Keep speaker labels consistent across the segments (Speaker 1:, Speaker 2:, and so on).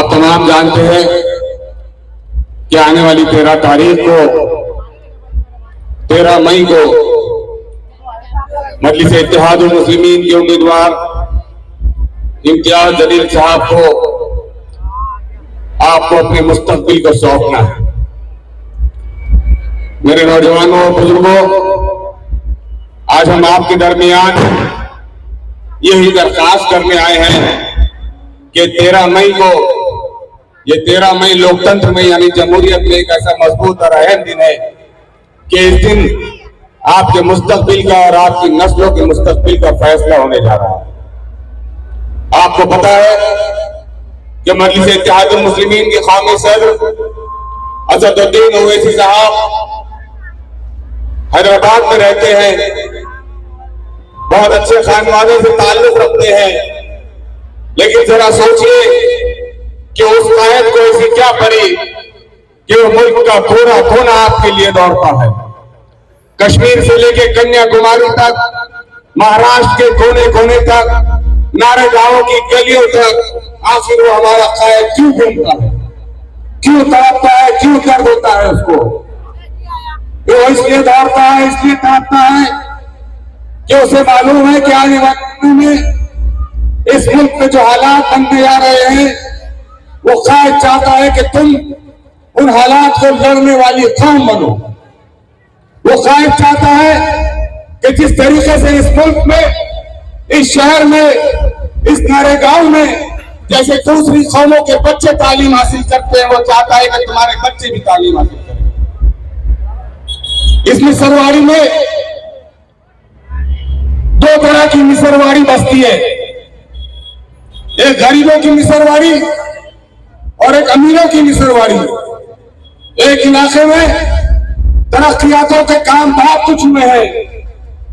Speaker 1: आप तमाम जानते हैं कि आने वाली 13 तारीख को 13 मई को मजलिस इत्तेहादुल मुस्लिमीन के उम्मीदवार इम्तियाज जलील साहब को आपको अपने मुस्तकबिल को सौंपना है। मेरे नौजवानों और बुजुर्गों, आज हम आपके दरमियान यही दरखास्त करने आए हैं कि 13 मई को, ये 13 मई लोकतंत्र में यानी जमहूरियत में एक ऐसा मजबूत और अहम दिन है कि इस दिन आपके मुस्तकबिल का और आपकी नस्लों के मुस्तकबिल का फैसला होने जा रहा है। आपको पता है कि मजलिस इत्तेहादुल मुस्लिमीन के कौमी सदर असदुद्दीन ओवैसी साहब हैदराबाद में रहते हैं, बहुत अच्छे खानवादे से ताल्लुक रखते हैं, लेकिन जरा सोचिए कि उस कायद को ऐसी क्या पड़ी कि वो मुल्क का कोना कोना आपके लिए दौड़ता है। कश्मीर से लेके कन्याकुमारी तक, महाराष्ट्र के कोने कोने तक, नारेगांव की गलियों तक, आखिर वो हमारा कायद क्यों घूमता है, क्यों तड़पता है, क्यों दर्द होता है उसको? वो इसलिए दौड़ता है, इसलिए तड़पता है कि उसे मालूम है कि आने वाले दिनों में इस मुल्क में जो हालात बनने जा रहे हैं, वो कायद चाहता है कि तुम उन हालात को लड़ने वाली कौम बनो। वो कायद चाहता है कि जिस तरीके से इस मुल्क में, इस शहर में, इस नारेगांव में जैसे दूसरी कौमों के बच्चे तालीम हासिल करते हैं, वो चाहता है कि तुम्हारे बच्चे भी तालीम हासिल करें। इस मिसरवाड़ी में दो तरह की मिसरवाड़ी बसती है, एक गरीबों की मिसरवाड़ी और एक अमीरों की मिसरवाड़ी। एक इलाके में तरक्कियातों के काम बहुत कुछ हुए हैं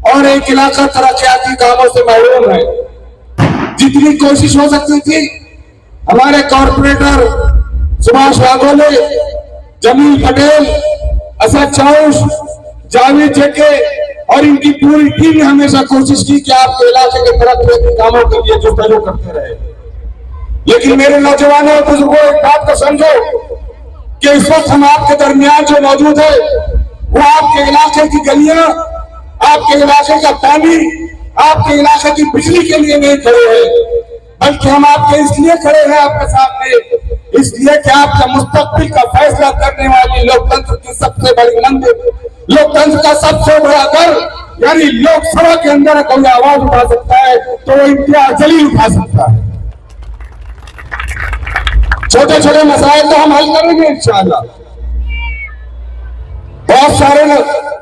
Speaker 1: और एक इलाका तरक्कियाती कामों से महरूम है। जितनी कोशिश हो सकती थी हमारे कॉर्पोरेटर सुभाष वाघोले, जमील पटेल, असद चौश, जावेद जेके और इनकी पूरी टीम ने हमेशा कोशिश की कि आपके इलाके के तरक्कियाती कामों के लिए जुटाजू करते रहे। लेकिन मेरे नौजवानों और बुजुर्गों, एक बात को समझो कि इस वक्त हम आपके दरमियान जो मौजूद है वो आपके इलाके की गलियां, आपके इलाके का पानी, आपके इलाके की बिजली के लिए नहीं खड़े हैं, बल्कि हम आपके इसलिए खड़े हैं आपके सामने, इसलिए कि आपका मुस्तकबिल का फैसला करने वाली लोकतंत्र की सबसे बड़ी मंदिर, लोकतंत्र का सबसे बड़ा घर यानी लोकसभा के अंदर कोई आवाज उठा सकता है तो वो इम्तियाज जलील उठा सकता है। छोटे छोटे मसाइल तो हम हल करेंगे इंशाअल्लाह। बहुत सारे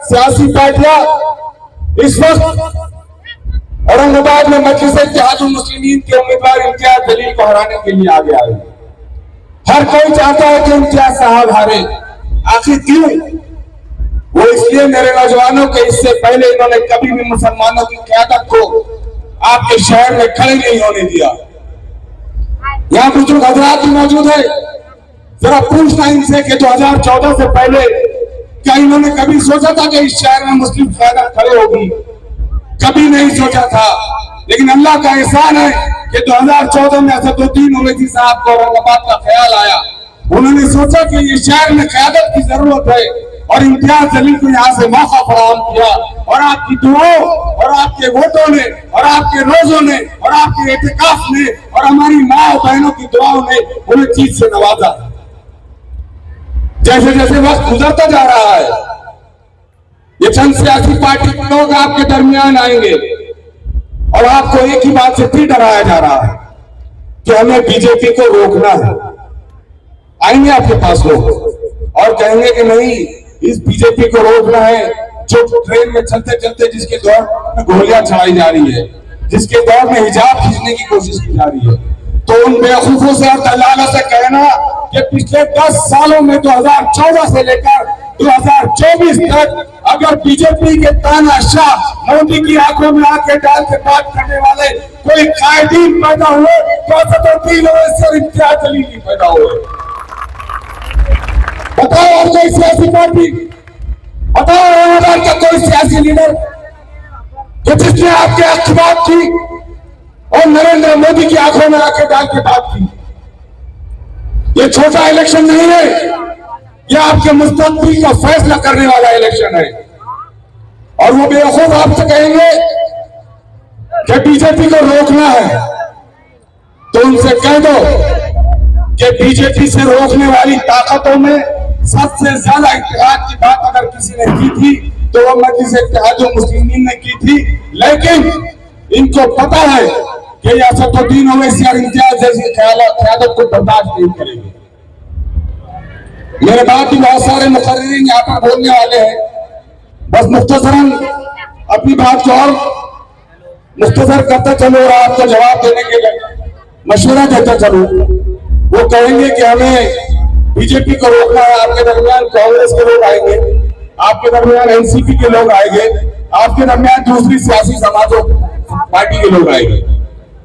Speaker 1: सियासी पार्टियां इस वक्त औरंगाबाद में मजलिस इत्तेहादुल मुस्लिमीन के उम्मीदवार इम्तियाज जलील को हराने के लिए आगे आए। हर कोई चाहता है कि इम्तियाज साहब हारे। आखिर क्यों? वो इसलिए मेरे नौजवानों के, इससे पहले इन्होंने कभी भी मुसलमानों की क़यादत को आपके शहर में खड़े नहीं होने दिया। यहाँ बुजुर्ग हजरात भी मौजूद है, जरा पूछना इनसे कि 2014 से पहले क्या इन्होंने कभी सोचा था कि इस शहर में मुस्लिम क़यादत खड़े होगी? कभी नहीं सोचा था। लेकिन अल्लाह का एहसान है कि 2014 में असदुद्दीन ओवैसी साहब को औरंगाबाद का ख्याल आया। उन्होंने सोचा कि ये शहर में क़यादत की जरूरत है और इम्तियाज जलील को यहाँ से मौका फराहम किया और आपकी दुआओं और आपके वोटों ने और आपके रोजों ने और आपके एहतिकाफ ने और हमारी माँ बहनों की दुआओं ने उन्हें चीज से नवाजा। जैसे जैसे वक्त गुजरता जा रहा है, ये चंद सियासी पार्टी के लोग आपके दरमियान आएंगे और आपको एक ही बात से फिर डराया जा रहा है कि हमें बीजेपी को रोकना है। आएंगे आपके पास लोग और कहेंगे कि नहीं, इस बीजेपी को रोकना है जो ट्रेन में चलते चलते जिसके दौर में गोलियां चलाई जा रही है, जिसके दौर में हिजाब खींचने की कोशिश की जा रही है। तो उन बेवकूफों से और दलालों से कहना कि पिछले 10 सालों में 2014 से लेकर 2024 तक अगर बीजेपी के तानाशाह मोदी की आंखों में आंखें डाल के बात करने वाले कोई कायदीन पैदा हुए तो असदुद्दीन ओवैसी और इम्तियाज जलील ही पैदा हुए। बताओ और कोई सियासी पार्टी, बताओ औरंगाबाद का कोई सियासी लीडर कि जिसने आपके हक की बात की और नरेंद्र मोदी की आंखों में आंखें डाल के बात की। ये छोटा इलेक्शन नहीं है, ये आपके मुस्तकबिल का फैसला करने वाला इलेक्शन है। और वो बेवकूफ आपसे कहेंगे कि बीजेपी को रोकना है, तो उनसे कह दो कि बीजेपी से रोकने वाली ताकतों में सबसे ज्यादा इत्तेहाद की बात अगर किसी ने की थी तो वो मजलिस इत्तेहाद मुस्लिमीन ने की थी। लेकिन इनको पता है कि ये असदुद्दीन ओवैसी और इम्तियाज जैसी क़यादत को बर्दाश्त नहीं करेंगे। मेरे बाद भी बहुत सारे मुकर्रिरीन यहाँ पर बोलने वाले हैं, बस मुख्तसरन अपनी बात को और मुख्तसर करता चलो और आपको जवाब देने के लिए मशवरा देता चलो। वो कहेंगे कि हमें बीजेपी को रोकना है, आपके दरमियान कांग्रेस के लोग आएंगे, आपके दरमियान एनसीपी के लोग आएंगे, आपके दरमियान दूसरी सियासी समाजों पार्टी के लोग आएंगे।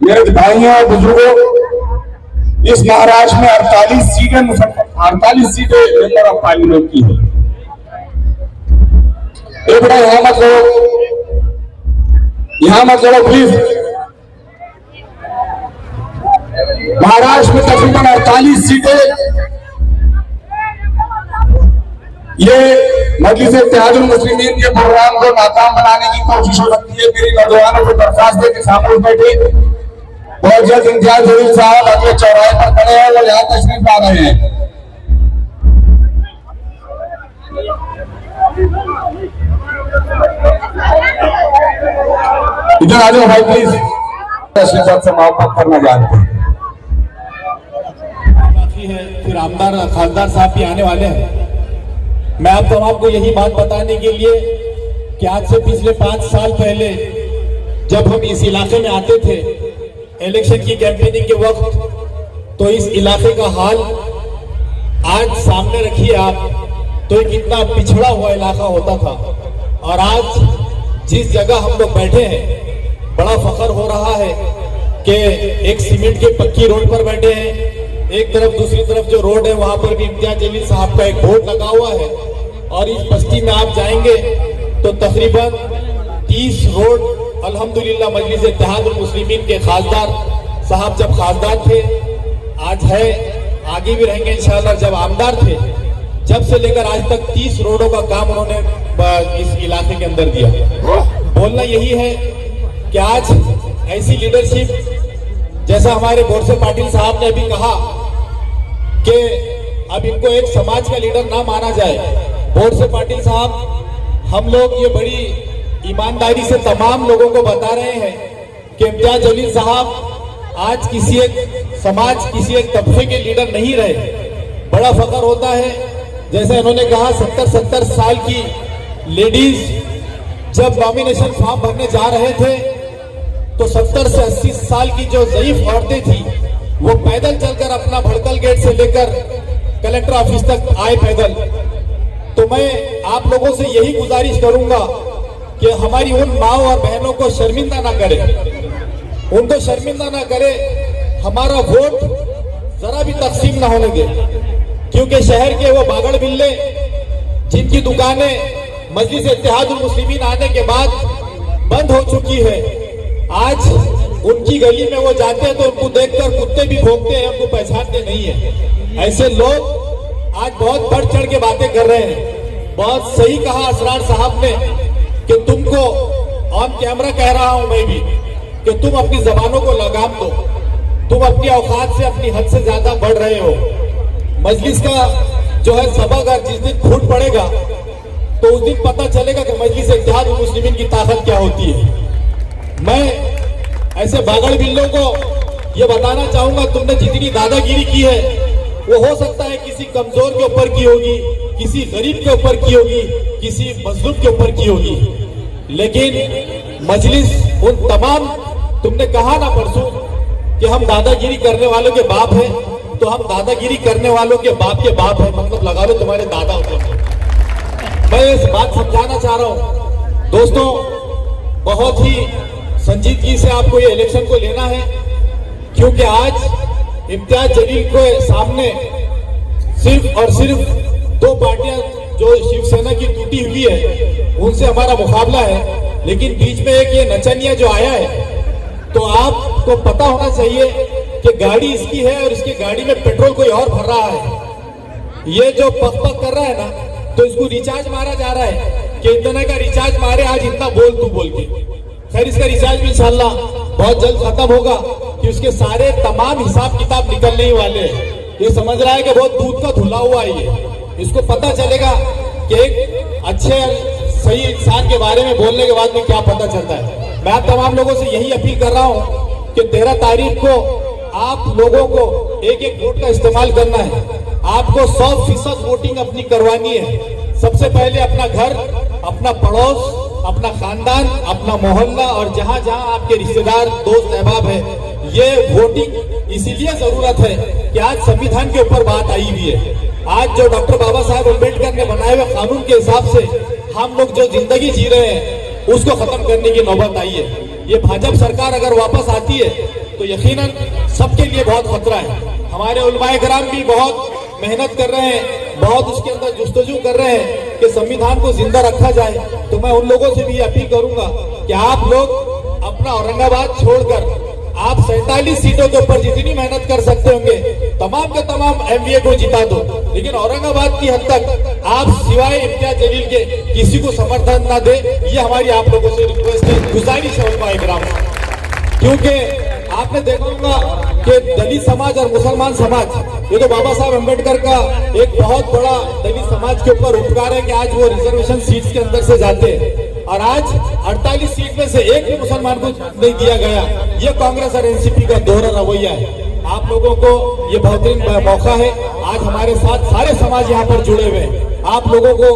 Speaker 1: मेरे भाइयों और बुजुर्गों, इस महाराष्ट्र में 48 सीटें मेंबर ऑफ पार्लियामेंट की है। एक बड़ा यहां मत करो प्लीज। महाराष्ट्र में तकरीबन 48 सीटें ये मजलिस इत्तेहादुल मुस्लिमीन के प्रोग्राम को नाकाम बनाने की कोशिश हो सकती है। मेरी नौजवानों को दरखास्त है कि सामने बैठे बहुत जल्द इम्तियाज जलील साहब अगले चौराहे पर खड़े हैं, वो यहाँ तशरीफ ला रहे हैं। इधर आ जाओ भाई प्लीज, तशरीफ से मोहब्बत करना जानते हैं।
Speaker 2: फिर आमदार खासदार साहब भी आने वाले हैं। मैं आप तमाम को यही बात बताने के लिए कि आज से पिछले 5 साल पहले जब हम इस इलाके में आते थे इलेक्शन की कैंपेनिंग के वक्त, तो इस इलाके का हाल आज सामने रखिए आप, तो एक इतना पिछड़ा हुआ इलाका होता था। और आज जिस जगह हम लोग बैठे हैं, बड़ा फख्र हो रहा है कि एक सीमेंट की पक्की रोड पर बैठे हैं। एक तरफ दूसरी तरफ जो रोड है वहां पर भी इम्तियाज जलील साहब का एक बोर्ड लगा हुआ है। और इस बस्ती में आप जाएंगे तो तकरीबन 30 रोड अल्हम्दुलिल्लाह मजलिस इत्तेहादुल मुस्लिमीन के खासदार साहब जब खासदार थे, आज है, आगे भी रहेंगे इंशाअल्लाह, जब आमदार थे, जब से लेकर आज तक 30 रोडों का काम उन्होंने इस इलाके के अंदर दिया। बोलना यही है कि आज ऐसी लीडरशिप, जैसा हमारे बोरसे पाटिल साहब ने अभी कहा कि अब इनको एक समाज का लीडर ना माना जाए। बोरसे पाटिल साहब, हम लोग ये बड़ी ईमानदारी से तमाम लोगों को बता रहे हैं कि इम्तियाज जलील साहब आज किसी एक समाज, किसी एक तबके के लीडर नहीं रहे। बड़ा फख्र होता है, जैसे उन्होंने कहा 70 साल की लेडीज जब नॉमिनेशन फॉर्म भरने जा रहे थे तो 70 से 80 साल की जो ज़ईफ औरतें थी वो पैदल चलकर अपना भड़कल गेट से लेकर कलेक्टर ऑफिस तक आए पैदल। तो मैं आप लोगों से यही गुजारिश करूंगा कि हमारी उन माओ और बहनों को शर्मिंदा ना करे, उनको शर्मिंदा ना करे, हमारा वोट जरा भी तकसीम ना होने दे। क्योंकि शहर के वो बागड़ बिल्ले जिनकी दुकानें मजलिस इत्तेहादुल मुस्लिमीन आने के बाद बंद हो चुकी है, आज उनकी गली में वो जाते हैं तो उनको देखकर कुत्ते भी भौंकते हैं, उनको पहचानते नहीं है। ऐसे लोग आज बहुत बढ़ चढ़ के बातें कर रहे हैं। बहुत सही कहा असरार साहब ने कि तुमको ऑन कैमरा कह रहा हूं मैं भी कि तुम अपनी जबानों को लगाम दो। तुम अपनी औकात से, अपनी हद से ज्यादा बढ़ रहे हो। मजलिस का जो है सबक जिस दिन फूट पड़ेगा तो उस दिन पता चलेगा कि मजलिस इत्तेहादुल मुस्लिमीन की ताकत क्या होती है। मैं ऐसे बागड़ बिल्लों को ये बताना चाहूंगा, तुमने जितनी दादागिरी की है वो हो सकता है किसी कमजोर के ऊपर की होगी, किसी गरीब के ऊपर की होगी, किसी मजलूम के ऊपर की होगी, लेकिन मजलिस उन तमाम, तुमने कहा ना परसों कि हम दादागिरी करने वालों के बाप हैं, तो हम दादागिरी करने वालों के बाप हैं, मतलब लगा लो तुम्हारे दादा होते हैं। मैं इस बात समझाना चाह रहा हूं दोस्तों, बहुत ही संजीदगी से आपको ये इलेक्शन को लेना है, क्योंकि आज इम्तियाज जलील के सामने सिर्फ और सिर्फ 2 पार्टियां जो शिवसेना की टूटी हुई है उनसे हमारा मुकाबला है, लेकिन बीच में एक ये नचनिया जो आया है, तो आपको पता होना चाहिए कि गाड़ी इसकी है और इसकी गाड़ी में पेट्रोल कोई और भर रहा है। ये जो पक पक कर रहा है ना, तो इसको रिचार्ज मारा जा रहा है कि इतने का रिचार्ज मारे, आज इतना बोल तू बोल के। खैर इसका रिचार्ज भी इंशाल्लाह बहुत जल्द खत्म होगा कि उसके सारे तमाम हिसाब किताब निकलने ही वाले हैं। ये समझ रहा है कि बहुत दूध का धुला हुआ है ये। इसको पता चलेगा कि एक अच्छे सही इंसान के बारे में बोलने के बाद में क्या पता चलता है। मैं आप तमाम लोगों से यही अपील कर रहा हूं कि 13 तारीख को आप लोगों को एक एक वोट का इस्तेमाल करना है। आपको 100% वोटिंग अपनी करवानी है। सबसे पहले अपना घर, अपना पड़ोस, अपना खानदान, अपना मोहल्ला और जहां जहां आपके रिश्तेदार दोस्त अहबाब है, ये वोटिंग इसीलिए जरूरत है कि आज संविधान के ऊपर बात आई हुई है। आज जो डॉक्टर बाबा साहब अम्बेडकर ने बनाए हुए कानून के हिसाब से हम लोग जो जिंदगी जी रहे हैं उसको खत्म करने की नौबत आई है। ये भाजपा सरकार अगर वापस आती है तो यकीनन सबके लिए बहुत खतरा है। हमारे उलमाए कराम भी बहुत मेहनत कर रहे हैं, बहुत उसके अंदर जुस्तजू कर रहे हैं कि संविधान को जिंदा रखा जाए। तो मैं उन लोगों से भी अपील करूंगा कि आप लोग अपना औरंगाबाद छोड़कर आप 47 सीटों के ऊपर जितनी मेहनत कर सकते होंगे तमाम के तमाम एमवीए को जिता दो, लेकिन औरंगाबाद की हद तक आप सिवाय इम्तियाज जलील के किसी को समर्थन ना दे। ये हमारी आप लोगों से रिक्वेस्ट है, गुजारिश है उलमाए किराम, क्योंकि आपने देखा होगा कि दलित समाज और मुसलमान समाज, ये तो बाबा साहब अम्बेडकर का एक बहुत बड़ा दलित समाज के ऊपर उपकार है कि आज वो रिजर्वेशन सीट्स के अंदर से जाते हैं और आज 48 सीट में से एक भी मुसलमान को नहीं दिया गया। ये कांग्रेस और एनसीपी का दोहरा रवैया है। आप लोगों को ये बेहतरीन मौका है, आज हमारे साथ सारे समाज यहाँ पर जुड़े हुए हैं। आप लोगों को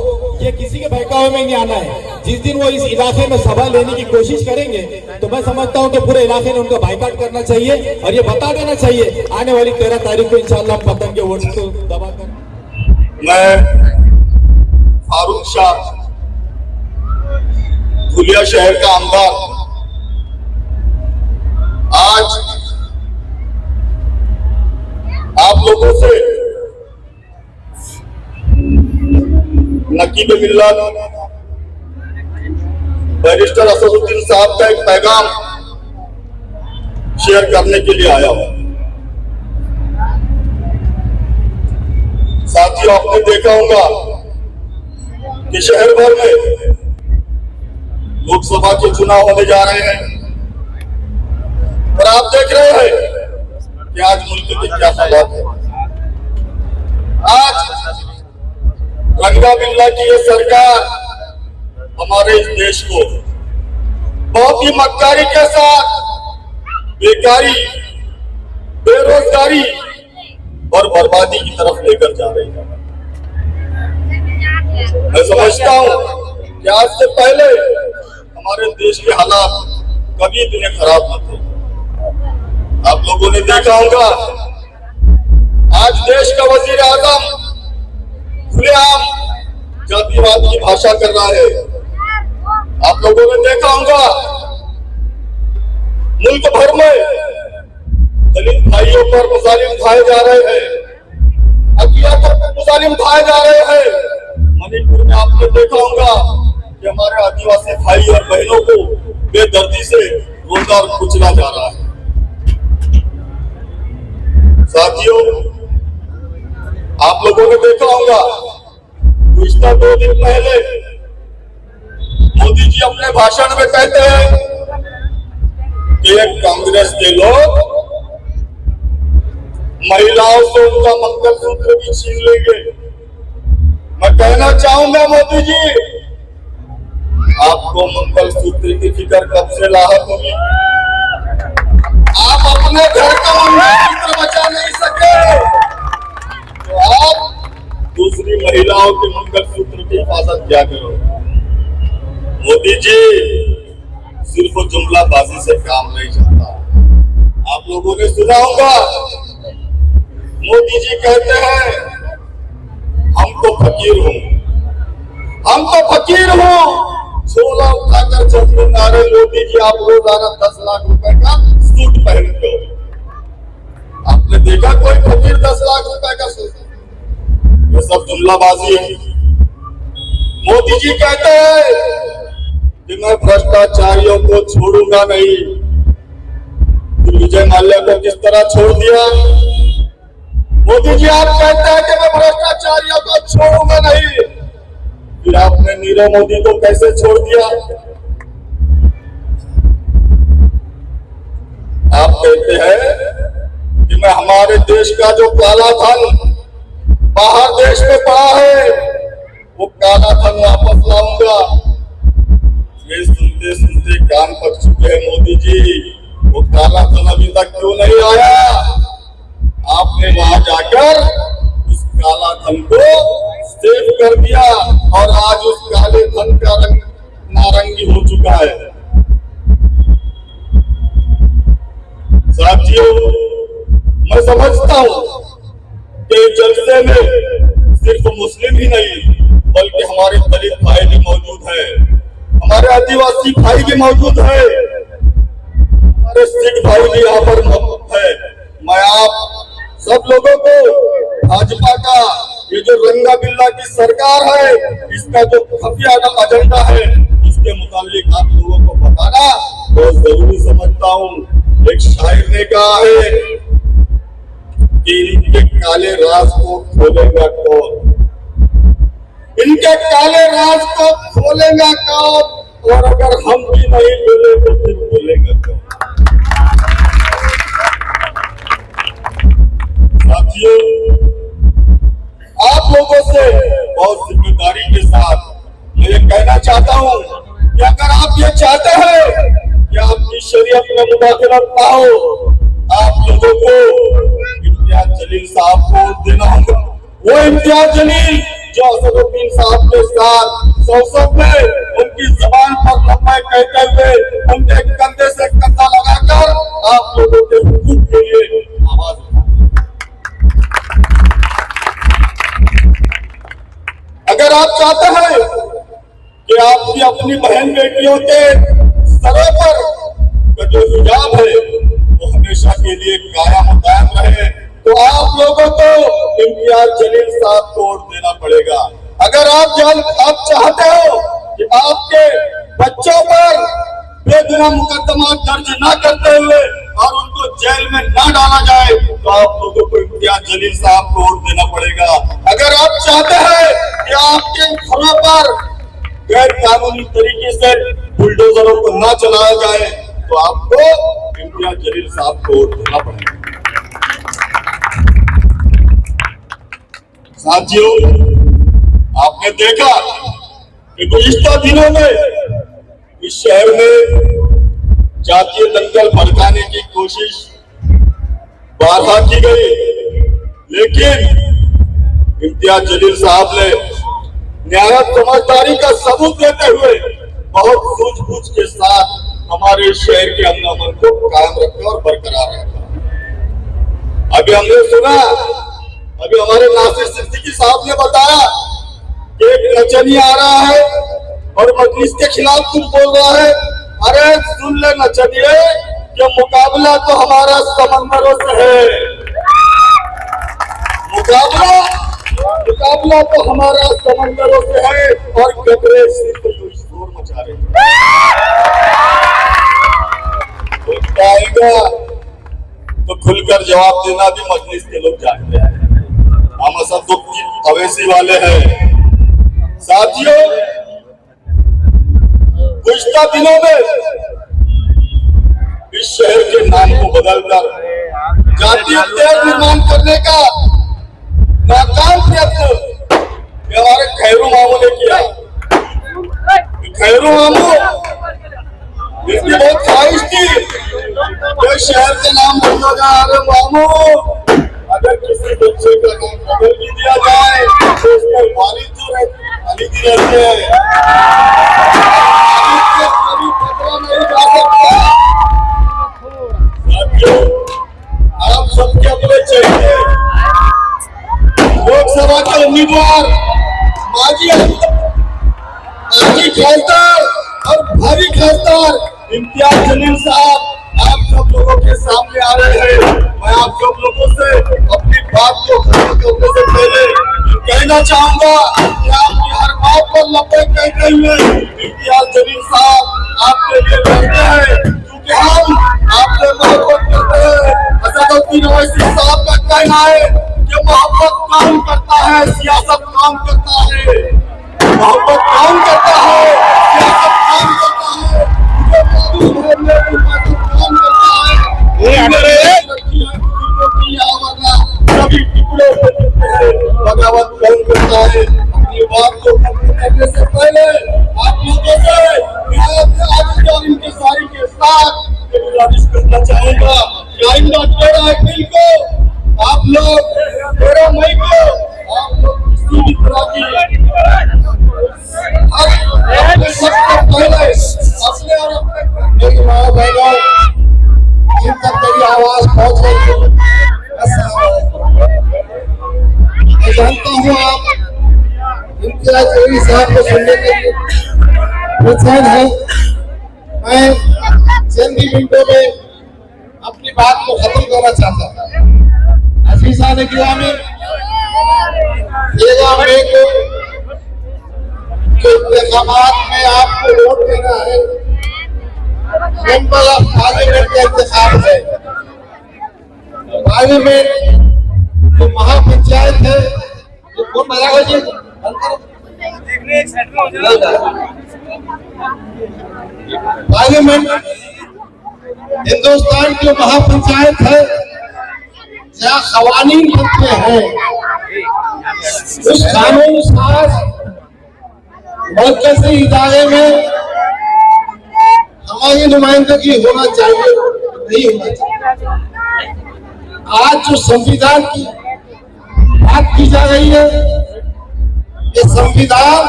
Speaker 2: ये किसी के बहकावे में नहीं आना है। जिस दिन वो इस इलाके में सभा लेने की कोशिश करेंगे तो मैं समझता हूँ कि पूरे इलाके ने उनका बाइकाट करना चाहिए और ये बता देना चाहिए आने वाली 13 तारीख को इंशाल्लाह पतंग के वोट को दबाकर।
Speaker 1: मैं फारूक शाह धुलिया शहर का आमदार आज आप लोगों से नकीब मिल्लत बैरिस्टर असदुद्दीन साहब का एक पैगाम शेयर करने के लिए आया हूं। साथियों, आपने देखा होगा कि शहर भर में लोकसभा के चुनाव होने जा रहे हैं और आप देख रहे हैं कि आज मुल्क के क्या हालात है। आज रंगा बिल्ला की ये सरकार हमारे इस देश को बहुत ही मक्कारी के साथ बेकारी, बेरोजगारी और बर्बादी की तरफ लेकर जा रही है। मैं समझता हूं कि आज से पहले हमारे देश के हालात कभी इतने खराब न थे। आप लोगों ने देखा होगा आज देश का वजीर आजम खुलेआम जातिवाद की भाषा कर रहा है। आप लोगों ने देखा होगा मुल्क भर में दलित भाइयों पर मुजालिम ढाए जा रहे हैं, अकियातों पर मुजालिम ढाए जा रहे हैं। मणिपुर में आपने देखा होगा कि हमारे आदिवासी भाई और बहनों को बेदर्दी से रोजा और कुचला जा रहा है। साथियों, आप लोगों ने देखा होगा पिछले 2 दिन पहले मोदी जी अपने भाषण में कहते हैं कि कांग्रेस के लोग महिलाओं से उनका मंगलसूत्र भी छीन लेंगे। मैं कहना चाहूंगा मोदी जी, आपको मंगलसूत्र की फिक्र कब से लाहक होगी? आप अपने घर का मंगलसूत्र बचा नहीं सके तो आप दूसरी महिलाओं के मंगलसूत्र की हिफाजत क्या करो? मोदी जी, सिर्फ जुमलाबाजी से काम नहीं चलता। आप लोगों ने सुना होगा मोदी जी कहते हैं हम तो फकीर हूं, हम तो फकीर हूं। छोला उठाकर चलते नारे मोदी जी, आप रोजाना 10 लाख रुपए का सूट पहनते हो। आपने देखा कोई फकीर 10 लाख रुपए का सूट? ये सब जुमलाबाजी है। मोदी जी कहते हैं कि मैं भ्रष्टाचारियों को छोड़ूंगा नहीं, फिर फिर विजय माल्या को किस तरह छोड़ दिया। मोदी जी आप कहते हैं कि मैं भ्रष्टाचारियों को छोड़ूंगा नहीं, फिर आपने नीरव मोदी को कैसे छोड़ दिया। आप कहते हैं कि मैं हमारे देश का जो काला धन बाहर देश में पड़ा है वो काला धन वापस लाऊंगा। ये सुनते सुनते कान पक चुके हैं मोदी जी, वो काला धन अभी तक क्यों नहीं आया। आपने वहां जाकर उस काला धन को सेव कर दिया और आज उस काले धन का रंग नारंगी हो चुका है। साथियों, मैं समझता हूं कि जलसे में सिर्फ मुस्लिम ही नहीं बल्कि हमारे दलित भाई भी मौजूद है, हमारे आदिवासी भाई भी मौजूद है, हमारे सिख भाई भी यहाँ पर मौजूद है। मैं आप सब लोगों को भाजपा का ये जो रंगा बिल्ला की सरकार है, इसका जो खुफिया एजेंडा है, इसके मुतालिक आप लोगों को बताना बहुत जरूरी समझता हूँ। एक शायर ने कहा है कि इनके काले राज को खोलेगा कौन, इनके काले राज को खोलेगा कौन, और अगर हम भी नहीं बोले तो फिर बोलेगा कौन। साथियों, आप लोगों से बहुत जिम्मेदारी के साथ मैं ये कहना चाहता हूँ कि अगर आप ये चाहते हैं कि आपकी शरीयत में मुदाखलत ना हो, आप लोगों को इम्तियाज जलील साहब को वोट देना होगा। वो इम्तियाज जलील जो असदुद्दीन साहब के साथ संसद में उनकी जबान पर लम्बे कहते हुए उनके कंधे से कंधा लगाकर आप लोगों के हुकूक के लिए आवाज उठाते। अगर आप चाहते हैं कि आपकी अपनी बहन बेटियों के सरों पर जो हिजाब है वो हमेशा के लिए कायम दायम रहे, तो आप लोगों को इम्तियाज जलील साहब को वोट देना पड़ेगा। अगर आप चाहते हो कि आपके बच्चों पर बेगुनाह मुकदमा दर्ज न करते हुए और उनको जेल में न डाला जाए, तो आप लोगों को इम्तियाज जलील साहब को वोट देना पड़ेगा। अगर आप चाहते हैं कि आपके घरों पर गैर कानूनी तरीके से बुलडोजरों को न चलाया जाए, तो आपको इम्तियाज जलील साहब को वोट देना पड़ेगा। साथियों, आपने देखा कि गुज़िश्ता दिनों में इस शहर में जातीय दंगल भड़काने की कोशिश बारहा की गई, लेकिन इम्तियाज जलील साहब ने न्यायिक समझदारी का सबूत देते हुए बहुत सूझबूझ के साथ हमारे शहर के अमन अमन को कायम रखा और बरकरार रखा। अभी हमने सुना, अभी हमारे नासिर सिद्दीकी साहब ने बताया कि एक नचनिया आ रहा है और मजलिस के खिलाफ कुछ बोल रहा है। अरे सुन ले नचनिए, कि मुकाबला तो हमारा समंदरों से है, मुकाबला तो हमारा समंदरों से है, और कतरे सिर्फ शोर मचा रहे हैं। आएगा तो खुलकर जवाब देना भी मजलिस के लोग जानते हैं, हम असदुद्दीन की अवैसी वाले हैं। साथियों, गुज़िश्ता दिनों में इस शहर के नाम को बदलकर जातीय तेल निर्माण करने का नाकाम प्रयत्न हमारे खैरू मामू ने किया। खैरू मामू इसकी बहुत ख्वाहिश थी कि शहर के नाम बदला जाए। अरे मामू, अगर किसी बच्चे का नाम बदल भी दिया जाए तो उसके वालिद जो रहते हैं, कभी बदला नहीं जा सकता। साथियों, आप सबके अपने चाहिए लोकसभा के उम्मीदवार माजी खासदार और भावी खासदार इम्तियाज जलील साहब आप सब लोगों के सामने आ रहे हैं। मैं आप सब लोगों से अपनी बात को खत्म करने से पहले कहना चाहूंगा कि आपकी हर बात पर लब्बे कहते हुए इम्तियाज जलील साहब आपके लिए लड़ते हैं, क्योंकि हम आपसे मोहब्बत करते ओवैसी साहब का कहना है कि मोहब्बत काम करता है, सियासत काम करता है। मोहब्बत काम करता है, सियासत काम करता है। मुझे मालूम है मेरी पार्टी काम करता है। ये रखी है की आवाज़ सभी टुकड़े हो चुके हैं। बगावत काम करता है। अपनी बात को खत्म करने से पहले आप लोगों से आज और इनके सारी के साथ गुजारिश करना चाहूंगा कि आइंदा 13 अप्रैल को आप लोग 13 मई को आप लोग किसी भी तरह की सबसे पहले अपने और अपने मेरी माँ बहनों जिन तक मेरी आवाज पहुंच रही है, मैं जानता हूँ आप इम्तियाज जलील साहब को सुनने के लिए बेचैन है। मैं चंद ही मिनटों में अपनी बात को खत्म करना चाहता था। अजीजा ने गिरामी 13 मई को जो इंतखाबात में आपको वोट देना है, मेंबर ऑफ पार्लियामेंट का इंतखाब है। पार्लियामेंट जो महापंचायत है जो कौन बना जी पार्लियामेंट हिंदुस्तान की महापंचायत है जहाँ क़वानीन बनते हैं। उस कानून साज मरकज़ी इदारे में हमारी नुमाइंदगी होना चाहिए, नहीं होना चाहिए। आज जो संविधान की बात की जा रही है, ये संविधान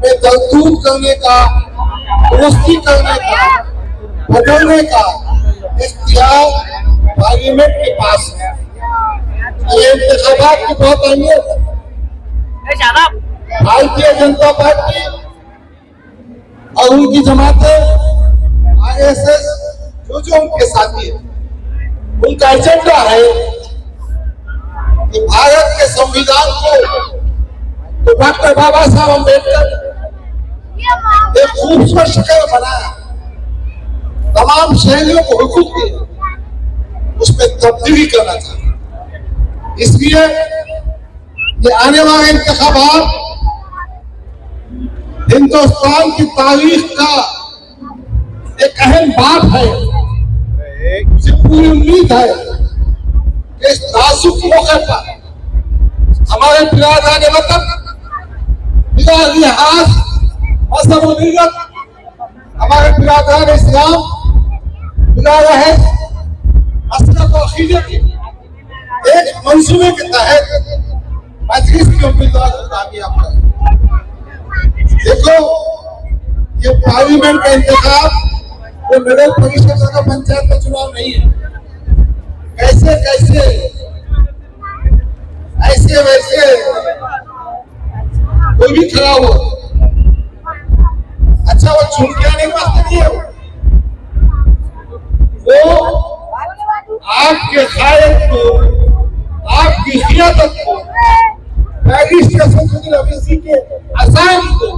Speaker 1: में तरतूब करने का, दुरुस्ती करने का, बदलने का इख्तियार पार्लियामेंट के पास है। ये इंतखाबात की बहुत अहमियत है। भारतीय जनता पार्टी और उनकी जमातें आरएसएस जो उनके साथी है, उनका एजेंडा है कि भारत के संविधान को तो डॉक्टर बाबा साहब अम्बेडकर एक खूबसूरत शक्ल बनाया, तमाम शहरियों को हुकूक दिए, उसमें तब्दीली करना चाहिए। इसलिए ये आने वाले इंतखाबात हिंदुस्तान की तारीख का एक अहम बात है। मुझे पूरी उम्मीद है कि इस नाजुक मौके पर हमारे बिरादरान वतन, बिला लिहाज मजहब और मिल्लत, हमारे बिरादरान इस्लाम, बिला रहस मसलक और अक़ीदे के एक मंसूबे के तहत मजलिस की उम्मीदवार को कामयाब करें। देखो, ये पार्लियामेंट का इंतखाब वो नगर परिषद का पंचायत का चुनाव नहीं है। कैसे कैसे ऐसे वैसे कोई भी खड़ा हो, अच्छा वो चुन के आने के वास्ते नहीं है, वो आपके कायद को, आपकी क़ियादत को, बैरिस्टर के अज़ाम को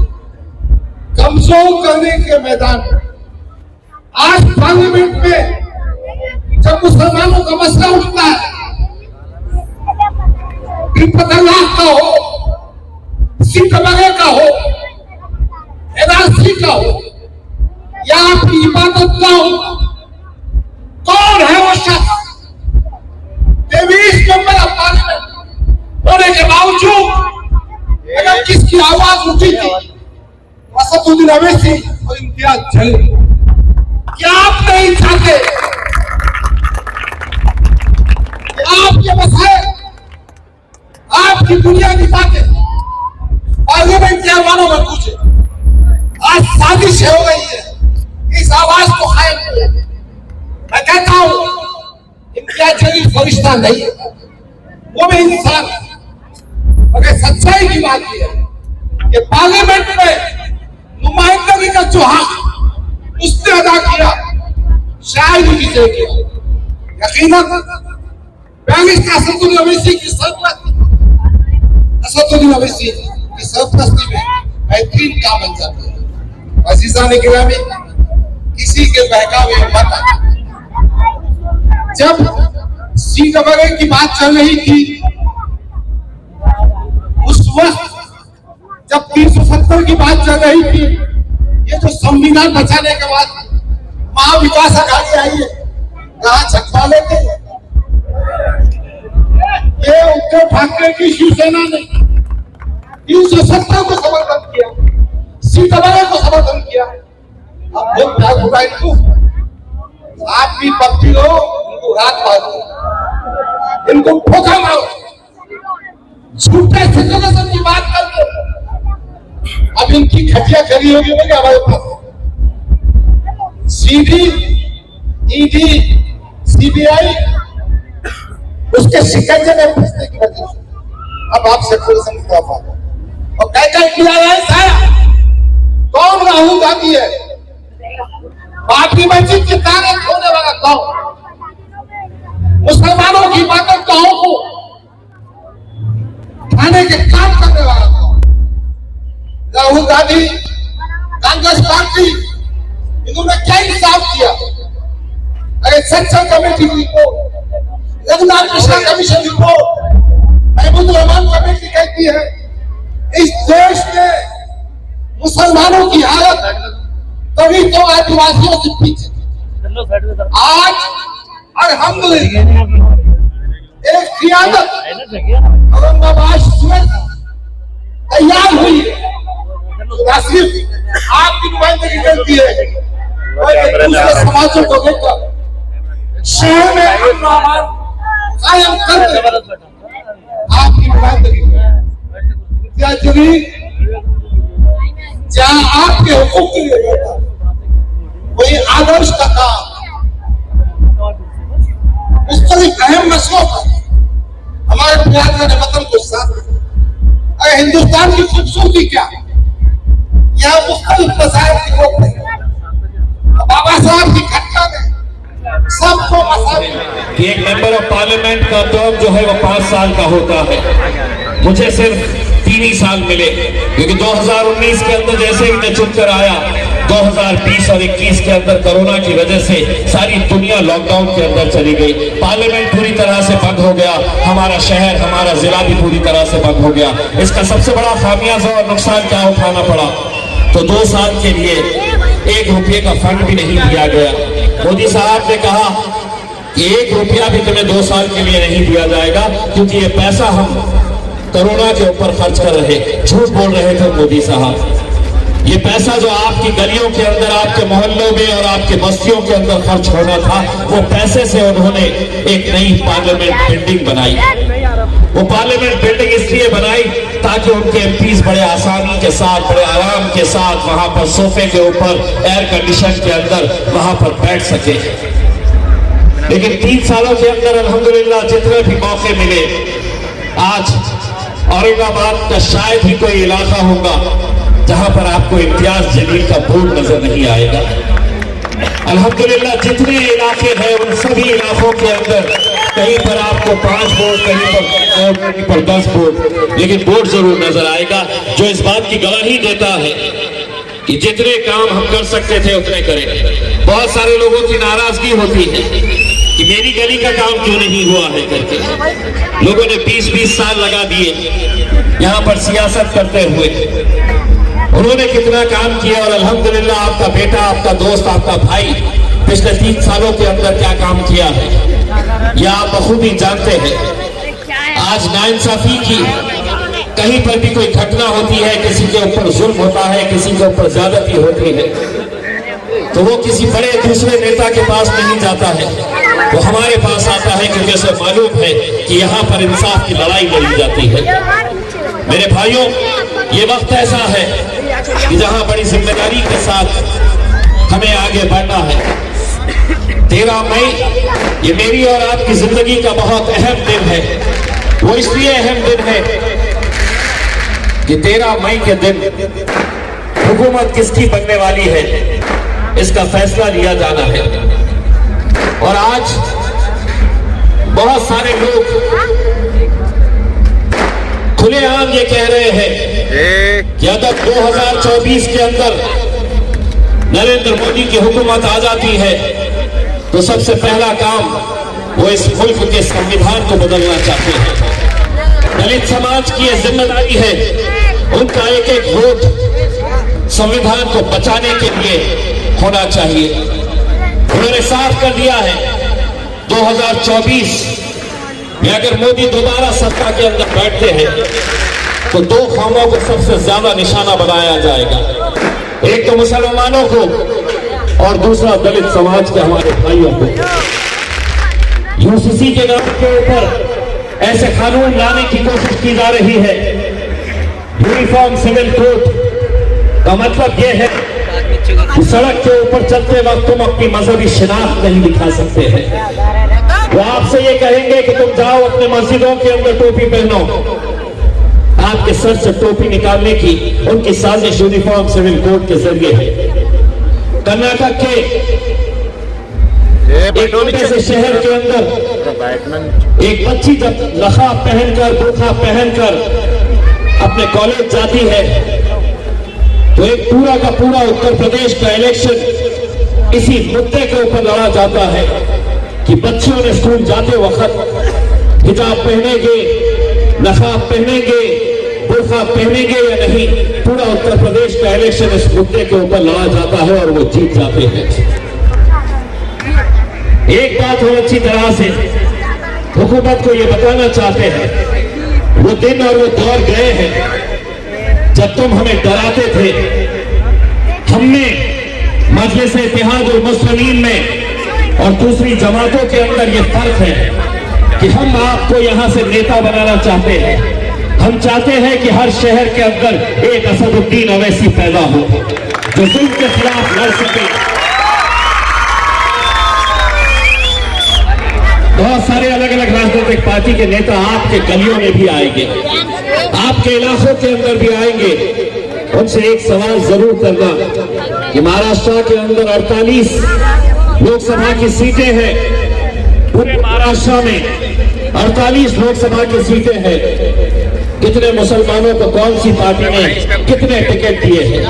Speaker 1: कमजोर करने के मैदान में आज पार्लियामेंट में जब मुसलमानों का मसला उठता है, का हो, सीटमगे का हो, एनआरसी का हो, या आपकी इबादत का हो, कौन है वो शख्स 23 मेंबर ऑफ पार्लियामेंट होने के बावजूद अगर किसकी आवाज उठी थी असदुद्दीन अवैसी और इम्तियाज जलील, क्या आप नहीं चाहते कि आपके मसले, आपकी बुनियादी बातें पार्लियामेंट के ऐवानों में पूछे? आज साजिश हो गई है इस आवाज को कायम किया। मैं कहता हूं इम्तियाज जलील फरिश्ता नहीं है, वो भी इंसान है। मगर सच्चाई की बात यह है कि पार्लियामेंट में नुमाइंदगी का जो हक उसने अदा किया, शायद ही किसी ने किया। यकीनन बैरिस्टर असदुद्दीन अवैसी की सरपरस्ती, असदुद्दीन अवैसी की सरपरस्ती में बेहतरीन काम अंजाम दिया। अजीजा ने गिरामी, किसी के बहकावे मत आए। जब सीट वगैरह की बात चल रही थी, उस वक्त जब 370 की बात चल रही थी, ये जो संविधान बचाने के बाद महाविकास अघाड़ी आई है, कहा छटवा लेते। ये उद्धव ठाकरे की शिवसेना ने 370 को समर्थन किया, सीट वगैरह को समर्थन किया। अब लोग क्या होगा इनको, आप भी पक्षी हो, इनको रात मारो, इनको ठोका मारो, झूठे सिचुएशन की बात करके अब इनकी खटिया खड़ी होगी बोले हमारे पास सीडी, ईडी, सीबीआई उसके शिकंजे में फंसने की वजह से अब आप सेकुलरिज्म की तरफ आ गए और क्या किया है साहब। कौन राहुल गांधी है? बाबरी मस्जिद की तारीख होने वाला कौन? मुसलमानों की इबादत गांवों को खाने के काम करने वाला कौन? राहुल गांधी, कांग्रेस पार्टी, इन्होंने क्या इंसाफ किया? अरे सेक्शन कमेटी की report, Raghunath Mishra commission report, Mahmood Rahman committee कहती है इस देश में मुसलमानों की हालत तभी तो आदिवासियों से पीछे। आज अल्हम्दुलिल्लाह एक क़ियादत औरंगाबाद सूरत तैयार हुई है, सिर्फ आपकी नुमाइंदगी करती है और दूसरे समाजों को लेकर शहर में अमन कायम करके आपकी नुमाइंदगी क्या जरूरी जहां आपके हुकूक के लिए बैठा वही आदर्श का काम इस तरह अहम मसलों पर हमारे प्रधानमंत्री ने वतन को साथ रखा। अरे हिंदुस्तान की खूबसूरती क्या, यहाँ मुख्तलिफ मसाइल की रोक नहीं, बाबा साहब की घटना में सबको मसाइल।
Speaker 2: एक मेंबर ऑफ पार्लियामेंट का टर्म जो है वो 5 साल का होता है, मुझे सिर्फ 3 ही साल मिले क्योंकि 2019 के अंदर जैसे ही मैं चुनकर आया 2020 और 21 के अंदर कोरोना की वजह से सारी दुनिया लॉकडाउन के अंदर चली गई, पार्लियामेंट पूरी तरह से बंद हो गया, हमारा शहर हमारा जिला भी पूरी तरह से बंद हो गया। इसका सबसे बड़ा खामियाजा और नुकसान क्या उठाना पड़ा, तो 2 साल के लिए 1 रुपये का फंड भी नहीं दिया गया। मोदी साहब ने कहा कि 1 रुपया भी तुम्हें 2 साल के लिए नहीं दिया जाएगा क्योंकि ये पैसा हम कोरोना के ऊपर खर्च कर रहे, झूठ बोल रहे थे मोदी साहब। ये पैसा जो आपकी गलियों के अंदर, आपके मोहल्लों में और आपके बस्तियों के अंदर खर्च होना था, वो पैसे से उन्होंने एक नई पार्लियामेंट बिल्डिंग बनाई। वो पार्लियामेंट बिल्डिंग इसलिए बनाई ताकि उनके एमपीज बड़े आसानी के साथ, बड़े आराम के साथ वहां पर सोफे के ऊपर एयर कंडीशन के अंदर वहां पर बैठ सके। लेकिन 3 सालों के अंदर अल्हम्दुलिल्लाह जितने भी मौके मिले, आज औरंगाबाद का शायद ही कोई इलाका होगा जहां पर आपको इम्तियाज जलील का बोर्ड नजर नहीं आएगा। अल्हम्दुलिल्लाह जितने इलाके हैं उन सभी इलाकों के अंदर कहीं पर आपको 5 बोर्ड, कहीं पर 10 बोर्ड, लेकिन बोर्ड जरूर नजर आएगा जो इस बात की गवाही देता है कि जितने काम हम कर सकते थे उतने करें। बहुत सारे लोगों की नाराजगी होती है कि मेरी गली का काम क्यों नहीं हुआ है करके। लोगों ने 20-20 साल लगा दिए यहाँ पर सियासत करते हुए, उन्होंने कितना काम किया और अल्हम्दुलिल्लाह आपका बेटा, आपका दोस्त, आपका भाई पिछले 3 सालों के अंदर क्या काम किया है यह आप बखूबी जानते हैं। आज नाइंसाफी की कहीं पर भी कोई घटना होती है, किसी के ऊपर जुल्म होता है, किसी के ऊपर ज्यादती होती है, तो वो किसी बड़े दूसरे नेता के पास नहीं जाता है, वो हमारे पास आता है क्योंकि उसे मालूम है कि यहाँ पर इंसाफ की लड़ाई लड़ी जाती है। मेरे भाइयों, ये वक्त ऐसा है कि जहां बड़ी जिम्मेदारी के साथ हमें आगे बढ़ना है। 13 मई ये मेरी और आपकी जिंदगी का बहुत अहम दिन है। वो इसलिए अहम दिन है कि 13 मई के दिन हुकूमत किसकी बनने वाली है इसका फैसला लिया जाना है। और आज बहुत सारे लोग खुलेआम ये कह रहे हैं कि अगर 2024 के अंदर नरेंद्र मोदी की हुकूमत आ जाती है तो सबसे पहला काम वो इस मुल्क के संविधान को बदलना चाहते हैं। दलित समाज की यह जिम्मेदारी है, उनका एक एक वोट संविधान को बचाने के लिए होना चाहिए। उन्होंने साफ कर दिया है 2024 में अगर मोदी दोबारा सत्ता के अंदर बैठते हैं तो दो कौमों को सबसे ज्यादा निशाना बनाया जाएगा, एक तो मुसलमानों को और दूसरा दलित समाज के हमारे भाइयों को। यूसीसी के नाम के ऊपर ऐसे कानून लाने की कोशिश की जा रही है। यूनिफॉर्म सिविल कोड का मतलब यह है कि सड़क के ऊपर चलते वक्त तुम अपनी मजहबी शिनाख्त नहीं दिखा सकते हैं। वो आपसे ये कहेंगे कि तुम जाओ अपने मस्जिदों के अंदर टोपी पहनो, आपके सर से टोपी निकालने की उनकी साजिश यूनिफॉर्म सिविल कोड के जरिए है। कर्नाटक के एक छोटे से शहर के अंदर एक बच्ची जब नकाब पहनकर बुर्का पहनकर अपने कॉलेज जाती है तो एक पूरा का पूरा उत्तर प्रदेश का इलेक्शन इसी मुद्दे के ऊपर लड़ा जाता है कि बच्चियों ने स्कूल जाते वक्त हिजाब पहनेंगे, नकाब पहनेंगे, बुर्का पहनेंगे या नहीं। पूरा उत्तर प्रदेश का इलेक्शन इस मुद्दे के ऊपर लड़ा जाता है और वो जीत जाते हैं। एक बात हम अच्छी तरह से हुकूमत को ये बताना चाहते हैं, वो दिन और वो दौर गए हैं जब तुम हमें डराते थे। हमने मजलिस इत्तेहादुल मुस्लिमीन में और दूसरी जमातों के अंदर ये फर्क है कि हम आपको यहां से नेता बनाना चाहते हैं। हम चाहते हैं कि हर शहर के अंदर एक असदुद्दीन अवैसी पैदा हो जो जुल्म के खिलाफ लड़ सके। बहुत सारे अलग अलग राजनीतिक पार्टी के नेता आपके गलियों में भी आएंगे, आपके इलाकों के अंदर भी आएंगे। उनसे एक सवाल जरूर करना कि महाराष्ट्र के अंदर 48 लोकसभा की सीटें हैं, पूरे महाराष्ट्र में 48 लोकसभा की सीटें हैं। कितने मुसलमानों को कौन सी पार्टी ने कितने टिकट दिए हैं?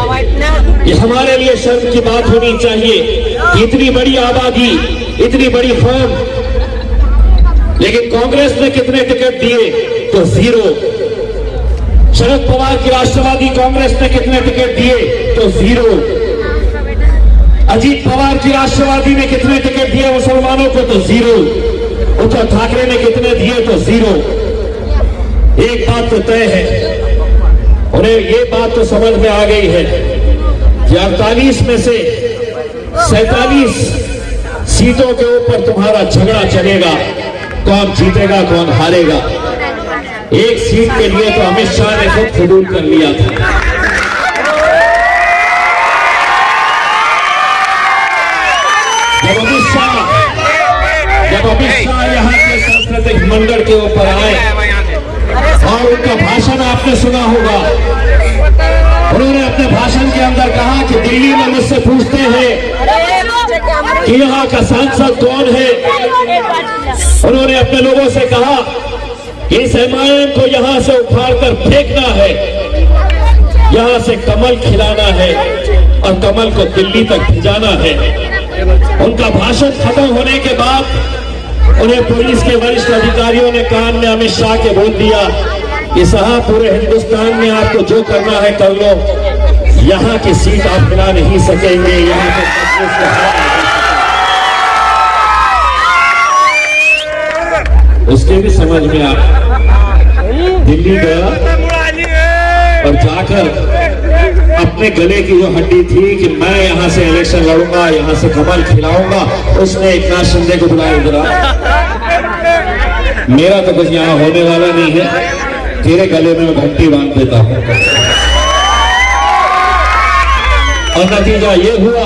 Speaker 2: ये हमारे लिए शर्म की बात होनी चाहिए कि इतनी बड़ी आबादी, इतनी बड़ी फौज, लेकिन कांग्रेस ने कितने टिकट दिए? तो 0। शरद पवार की राष्ट्रवादी कांग्रेस ने कितने टिकट दिए? तो 0। अजीत पवार की राष्ट्रवादी ने कितने टिकट दिए मुसलमानों को? तो 0। उद्धव ठाकरे ने कितने दिए? तो 0। एक बात तो तय है, उन्हें ये बात तो समझ में आ गई है कि 48 में से 47 सीटों के ऊपर तुम्हारा झगड़ा चलेगा, कौन जीतेगा कौन हारेगा। एक सीट के लिए तो अमित शाह ने खुद कबूल कर लिया था। जब अमित शाह यहाँ के सांस्कृतिक मंडल के ऊपर आए और उनका भाषण आपने सुना होगा, उन्होंने अपने भाषण के अंदर कहा कि दिल्ली में मुझसे पूछते हैं कि यहाँ का सांसद कौन है। उन्होंने अपने लोगों से कहा कि इस एमआईएम को यहाँ से उखाड़कर फेंकना है, यहाँ से कमल खिलाना है और कमल को दिल्ली तक भिजाना है। उनका भाषण खत्म होने के बाद उन्हें पुलिस के वरिष्ठ अधिकारियों ने कान में अमित शाह के बोल दिया कि साहब पूरे हिंदुस्तान में आपको जो करना है कर लो, यहाँ की सीट आप हिला नहीं सकेंगे, यहाँ पे कांग्रेस को हरा नहीं सकेंगे। उसके भी समझ में आ, दिल्ली गया और जाकर अपने गले की जो हड्डी थी कि मैं यहाँ से इलेक्शन लड़ूंगा, यहाँ से कमल खिलाऊंगा, उसने एकनाथ शिंदे को बुलाया, इधर मेरा तो कुछ यहाँ होने वाला नहीं है, तेरे गले में मैं घंटी बांध देता हूँ। और नतीजा ये हुआ